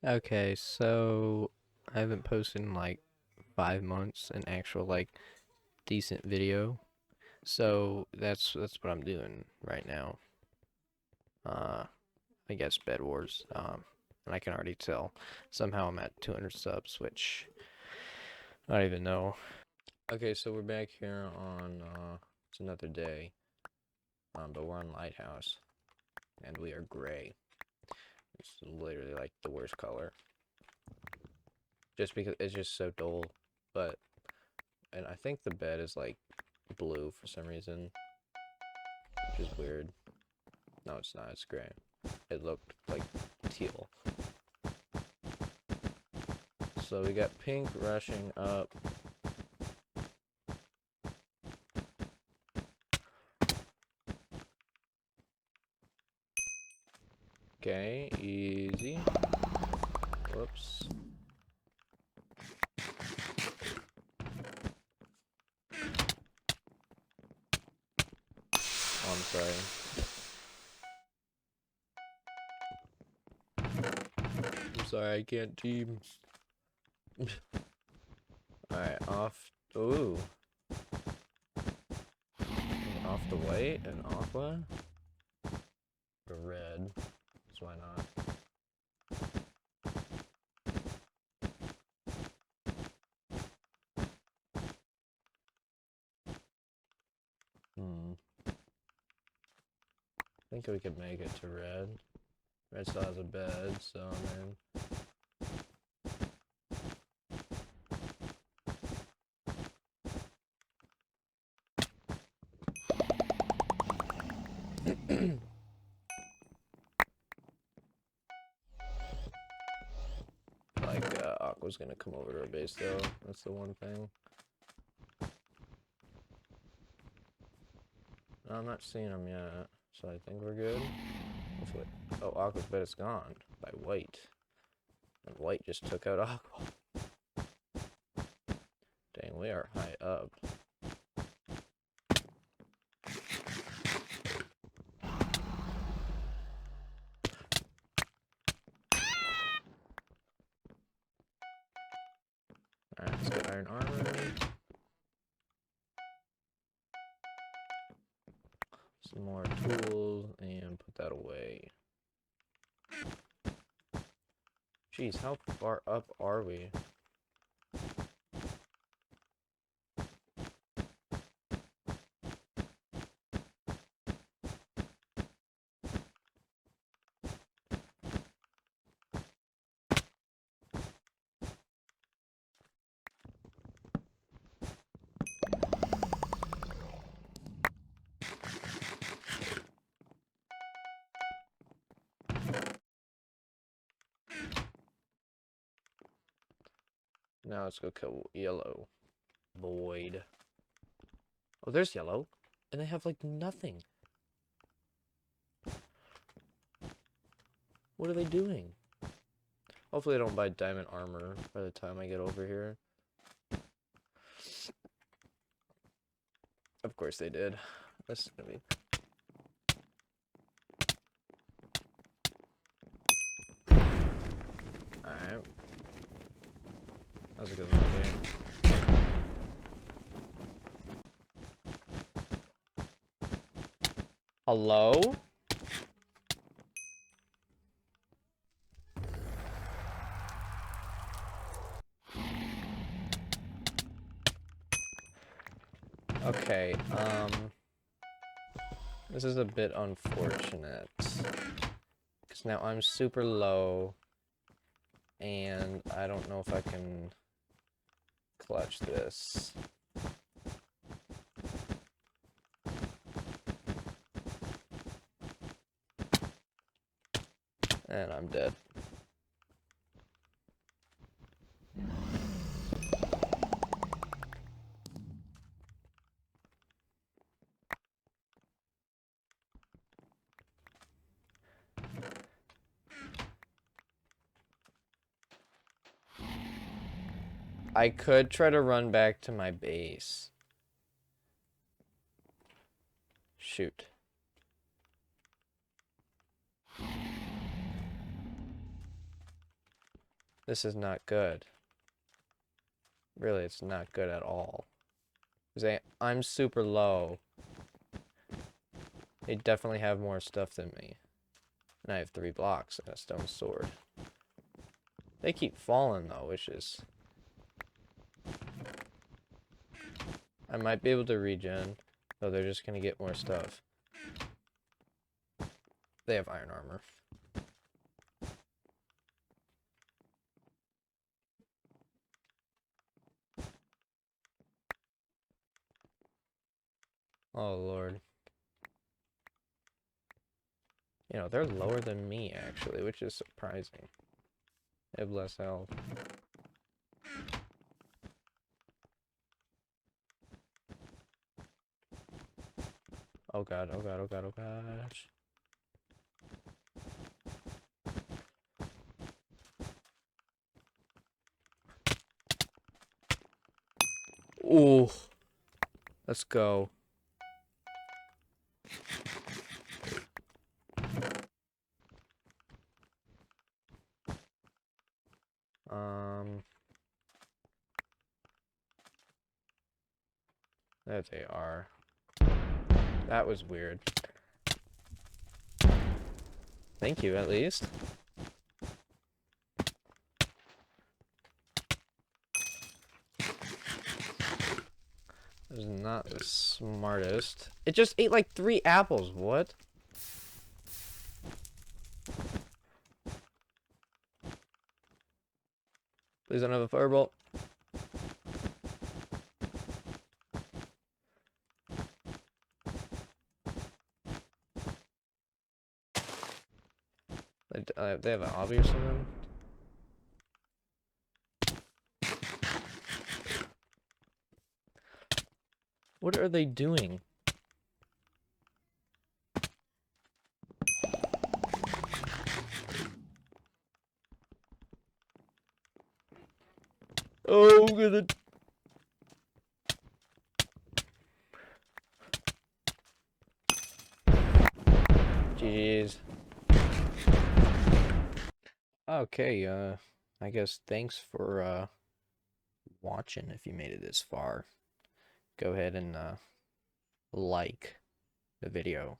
Okay, so I haven't posted in like 5 months an actual like decent video. So that's what I'm doing right now. Uh, I guess bedwars. And I can already tell. Somehow I'm at 200 subs, which I don't even know. Okay, so we're back here on it's another day. But we're on Lighthouse, and we are gray. It's literally like the worst color. Just because it's just so dull, but and I think the bed is like blue for some reason, which is weird. No, it's not. It's gray. It looked like teal. So we got pink rushing up. Okay, easy. Whoops. Oh, I'm sorry. I'm sorry, I can't team. Alright, off. Ooh. Off the white and aqua. Or red. So why not? I think we could make it to red. Red still has a bed, so I mean. Like, Aqua's gonna come over to our base, though. That's the one thing. No, I'm not seeing him yet, so I think we're good. Hopefully. Oh, Aqua's bed is gone by white. And white just took out Aqua. Dang, we are high up. Alright, let's get iron armor. Some more tools, and put that away. Jeez, how far up are we? Now let's go kill yellow. Void. Oh, there's yellow. And they have, like, nothing. What are they doing? Hopefully I don't buy diamond armor by the time I get over here. Of course they did. That's gonna be... Alright. That was a good one, game. Hello? Okay, this is a bit unfortunate. Because now I'm super low, and I don't know if I can clutch this. And I'm dead. I could try to run back to my base. Shoot. This is not good. Really, it's not good at all. I'm super low. They definitely have more stuff than me. And I have 3 blocks and a stone sword. They keep falling though, which is... I might be able to regen, though they're just gonna get more stuff. They have iron armor. Oh lord. You know, they're lower than me actually, which is surprising. They have less health. Oh god, oh god, oh god, oh gosh. Ooh. Let's go. There they are. That was weird. Thank you, at least. That was not the smartest. It just ate like 3 apples. What? Please don't have a fireball. They have an obby or something? What are they doing? Oh, good. Jeez. Okay, I guess thanks for watching if you made it this far. Go ahead and like the video.